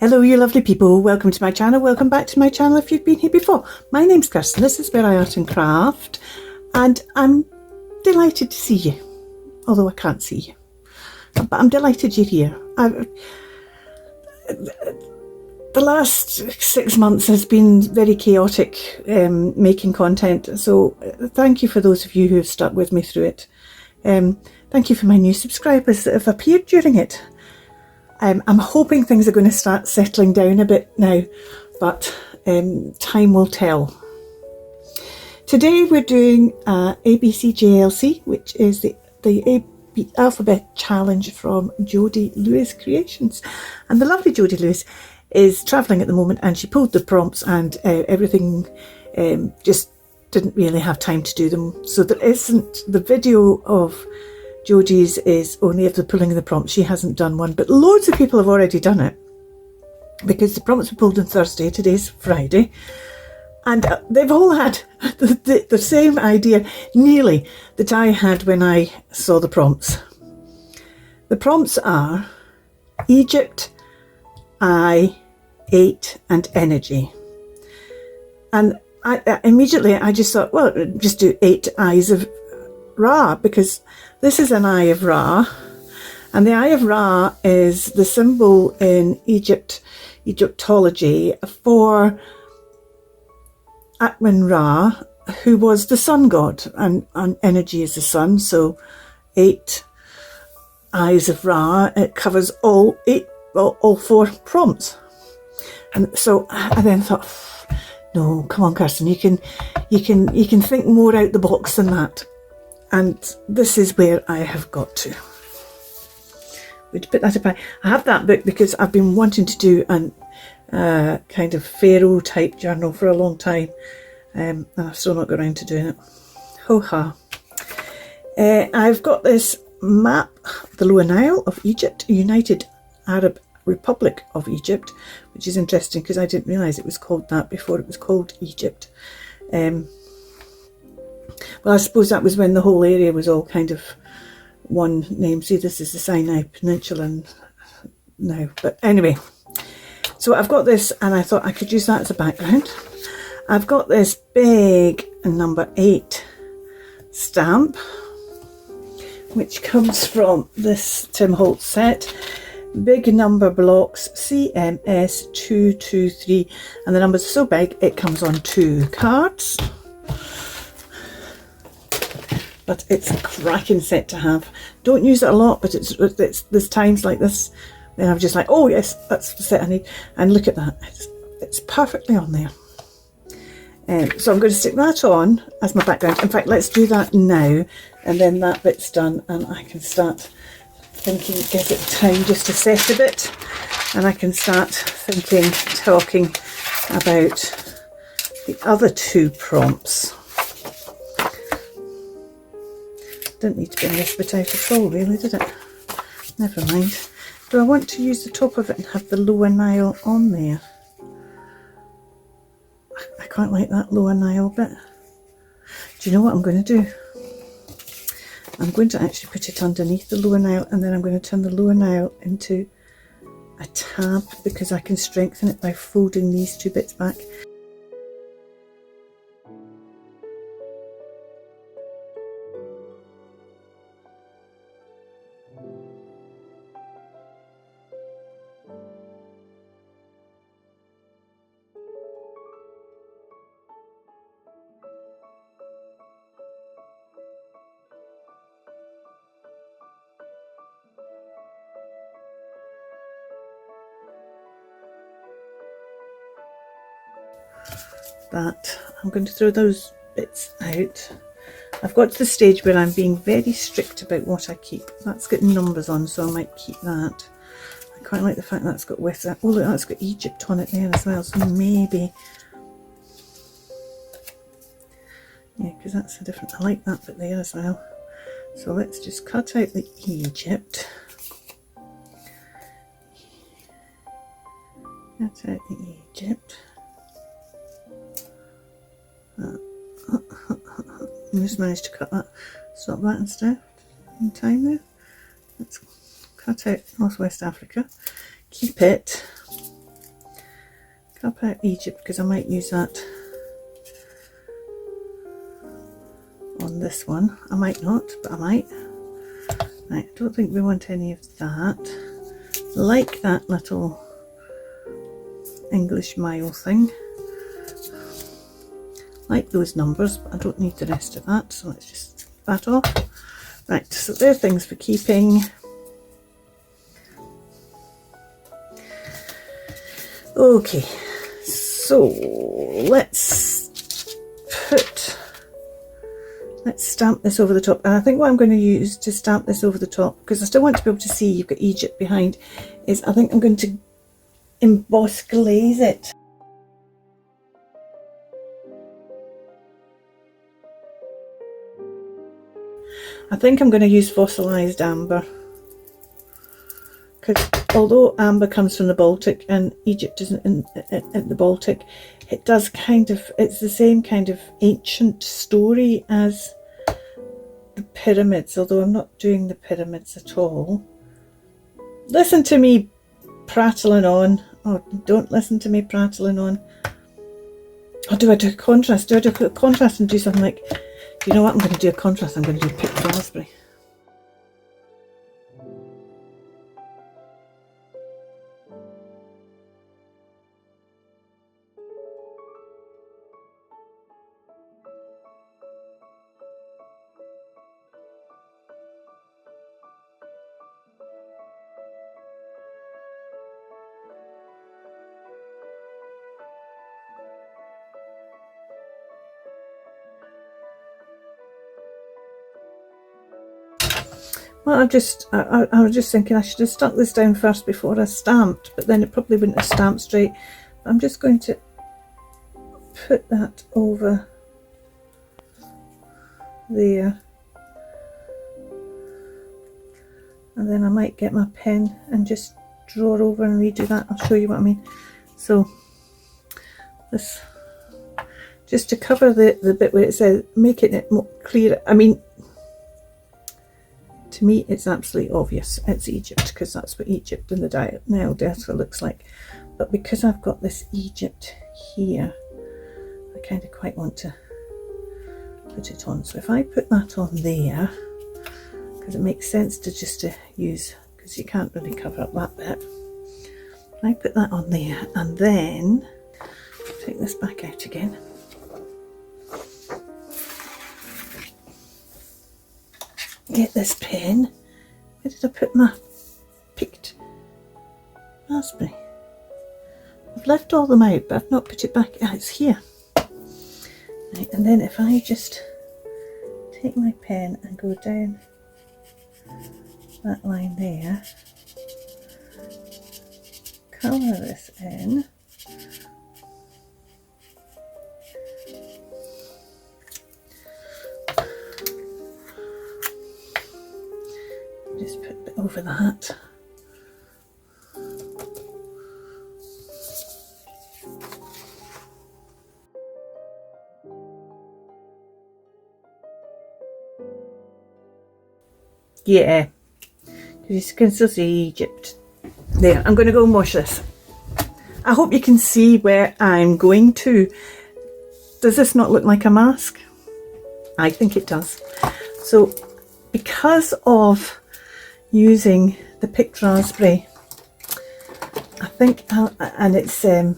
Hello you lovely people, welcome to my channel, welcome back to my channel if you've been here before. My name's Kirsten, this is where I art and craft, and I'm delighted to see you, although I can't see you, but I'm delighted you're here. The last 6 months has been very chaotic making content, so thank you for those of you who have stuck with me through it. Thank you for my new subscribers that have appeared during it. I'm hoping things are going to start settling down a bit now, but time will tell. Today we're doing ABCJLC, which is the alphabet challenge from Jodi Lewis Creations. And the lovely Jodi Lewis is travelling at the moment, and she pulled the prompts and everything, just didn't really have time to do them. So there isn't, the video of Jodi's is only of the pulling of the prompts. She hasn't done one, but loads of people have already done it because the prompts were pulled on Thursday, today's Friday, and they've all had the same idea nearly that I had when I saw the prompts. The prompts are Egypt, I, 8 and energy. And I immediately just thought, well, just do 8 eyes of Ra, because this is an eye of Ra, and the eye of Ra is the symbol in Egyptology for Atman Ra, who was the sun god, and energy is the sun. So 8 eyes of Ra, it covers all 4 prompts. And so I then thought, no, come on, Kirsten, you can think more out the box than that. And this is where I have got to. Would put that aside. I have that book because I've been wanting to do a kind of pharaoh type journal for a long time, and I've still not got around to doing it. Ho ha. I've got this map, the Lower Nile of Egypt, United Arab Republic of Egypt, which is interesting because I didn't realise it was called that before it was called Egypt. Well, I suppose that was when the whole area was all kind of one name. See, this is the Sinai Peninsula now. But anyway, so I've got this, and I thought I could use that as a background. I've got this big number 8 stamp, which comes from this Tim Holtz set. Big number blocks, CMS 223, and the numbers are so big it comes on 2 cards. But it's a cracking set to have. Don't use it a lot, but it's there's times like this when I'm just like, oh yes, that's the set I need. And look at that, it's perfectly on there. So I'm going to stick that on as my background. In fact, let's do that now, and then that bit's done, and I can start thinking, give it time just to set a bit, and I can start thinking, talking about the other 2 prompts. Didn't need to bring this bit out at all, really, did it? Never mind. Do I want to use the top of it and have the Lower Nile on there? I quite like that Lower Nile bit. Do you know what I'm going to do? I'm going to actually put it underneath the Lower Nile, and then I'm going to turn the Lower Nile into a tab, because I can strengthen it by folding these 2 bits back. That I'm going to throw those bits out. I've got to the stage where I'm being very strict about what I keep. That's got numbers on, so I might keep that. I quite like the fact that's got West. Oh look, that's got Egypt on it there as well, so maybe, yeah, because that's a different, I like that bit there as well. So let's just cut out the Egypt. Cut out the Egypt. I just managed to cut that, stop that and stuff in time there. Let's cut out Northwest Africa, keep it, tap out Egypt because I might use that on this one. I might not, but I might. Right, I don't think we want any of that. Like that little English mile thing. Like those numbers, but I don't need the rest of that, so let's just take that off. Right, so there are things for keeping. Okay, so let's stamp this over the top. And I think what I'm going to use to stamp this over the top, because I still want to be able to see you've got Egypt behind, is I think I'm going to emboss glaze it. I think I'm going to use fossilized amber, because although amber comes from the Baltic and Egypt isn't in the Baltic, it does kind of, it's the same kind of ancient story as the pyramids, although I'm not doing the pyramids at all. Listen to me prattling on. Oh, don't listen to me prattling on. Oh, do I do a contrast? Do I do a contrast and do something like, you know what, I'm going to do a contrast, I'm going to do picked raspberry. Well, I was just thinking I should have stuck this down first before I stamped, but then it probably wouldn't have stamped straight. I'm just going to put that over there, and then I might get my pen and just draw over and redo that. I'll show you what I mean. So this, just to cover the bit where it says, making it more clear. I mean, to me, it's absolutely obvious it's Egypt, because that's what Egypt in the Nile Delta looks like. But because I've got this Egypt here, I kind of quite want to put it on. So if I put that on there, because it makes sense to just to use, because you can't really cover up that bit. I put that on there, and then take this back out again. Get this pen. Where did I put my picked raspberry? I've left all them out, but I've not put it back. Ah, it's here. Right, and then if I just take my pen and go down that line there, colour this in. Just put a bit over that. Yeah, because you can still see Egypt. There, I'm going to go and wash this. I hope you can see where I'm going to. Does this not look like a mask? I think it does. So, because of using the picked raspberry, I think and it's I'm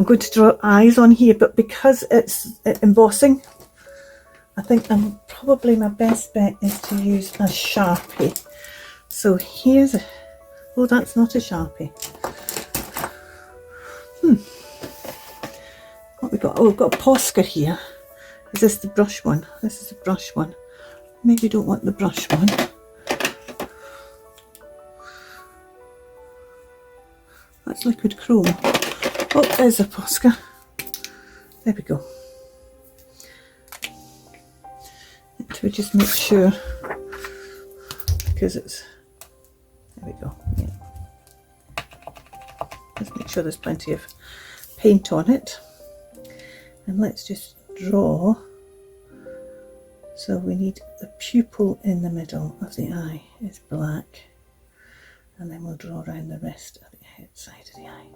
going to draw eyes on here, but because it's embossing, I think probably my best bet is to use a Sharpie. So here's a, oh, that's not a Sharpie. What we got? Oh, we've got a Posca here. Is this the brush one? This is the brush one. Maybe we don't want the brush one. That's liquid chrome. Oh, there's a Posca. There we go. We just make sure, because it's, there we go, yeah. Just make sure there's plenty of paint on it. And let's just draw. So we need the pupil in the middle of the eye is black. And then we'll draw around the rest of the outside of the eye.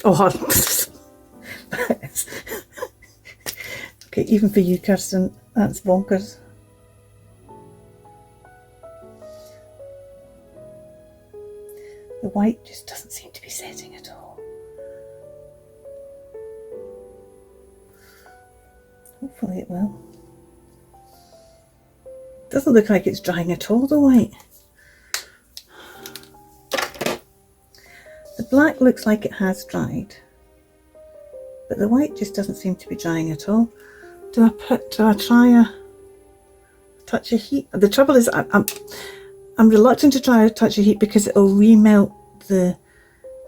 Oh, okay, even for you, Kirsten, that's bonkers. The white just doesn't seem to be setting at all. Hopefully it will. Doesn't look like it's drying at all, the white. The black looks like it has dried, but the white just doesn't seem to be drying at all. Do I try a touch of heat? The trouble is I'm reluctant to try a touch of heat because it'll remelt the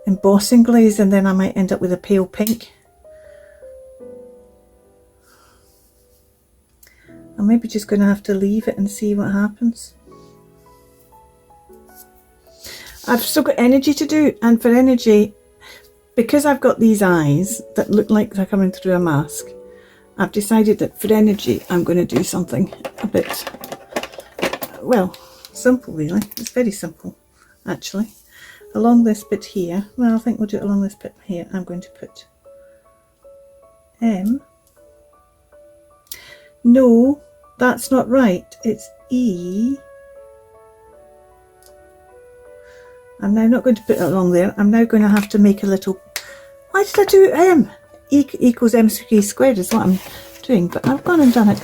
embossing glaze and then I might end up with a pale pink. I'm maybe just going to have to leave it and see what happens. I've still got energy to do, and for energy, because I've got these eyes that look like they're coming through a mask, I've decided that for energy I'm going to do something a bit, well, simple really. It's very simple actually. Along this bit here, well, I think we'll do it along this bit here. I'm going to put M. No, that's not right. It's E. I'm now not going to put it along there. I'm now going to have to make a little... Why did I do M? E equals mc squared is what I'm doing, but I've gone and done it.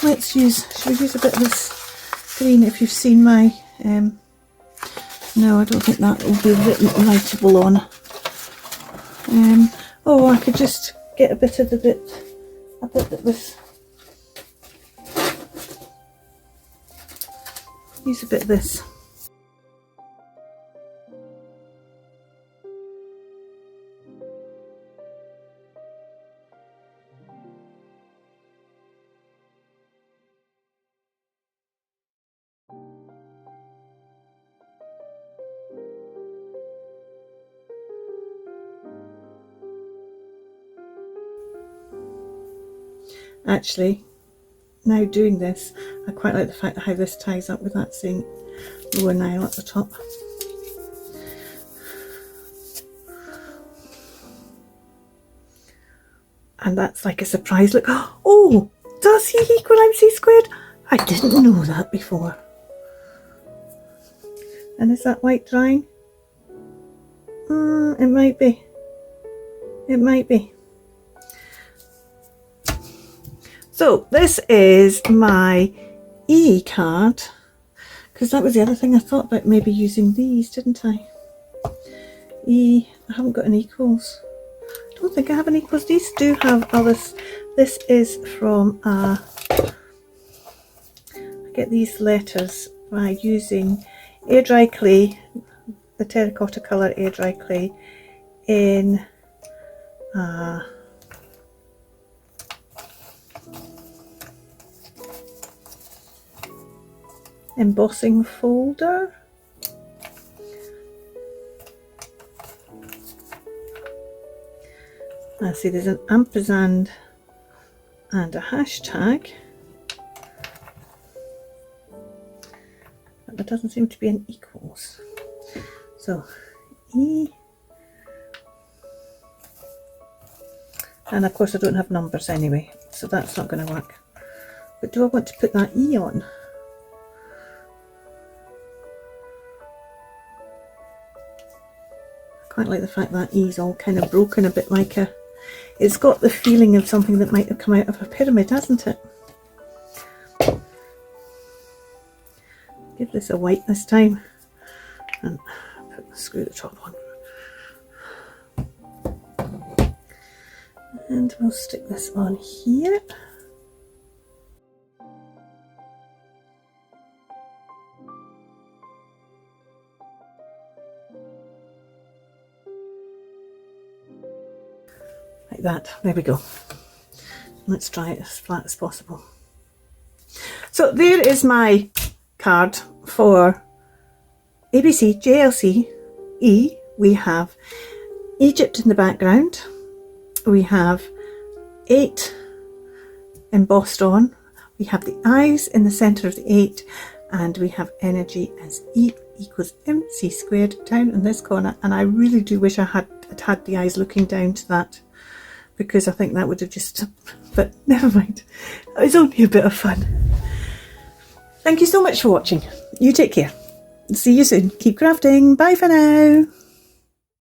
Let's use... Shall we use a bit of this green? If you've seen my... no, I don't think that will be writable on. Oh, I could just get a bit of the bit that was... Use a bit of this. Actually, now doing this, I quite like the fact how this ties up with that saying lower Nile at the top. And that's like a surprise look. Oh, does he equal MC squared? I didn't know that before. And is that white drying? It might be. It might be. So this is my E card, because that was the other thing I thought about, maybe using these, didn't I? E, I haven't got an equals. I don't think I have an equals. These do have others. This is from, I get these letters by using air dry clay, the terracotta colour air dry clay in embossing folder. I see there's an ampersand and a hashtag, but there doesn't seem to be an equals. So E, and of course I don't have numbers anyway, so that's not going to work. But do I want to put that E on? Quite like the fact that E's all kind of broken, a bit like a... It's got the feeling of something that might have come out of a pyramid, hasn't it? Give this a white this time. And screw the top on. And we'll stick this on here. Like that. There we go. Let's try it as flat as possible. So there is my card for ABC, JLC, E. We have Egypt in the background. We have 8 embossed on. We have the eyes in the centre of the 8, and we have energy as E equals MC squared down in this corner, and I really do wish I had the eyes looking down to that, because I think that would have just, but never mind, it was only a bit of fun. Thank you so much for watching. You take care. See you soon. Keep crafting. Bye for now.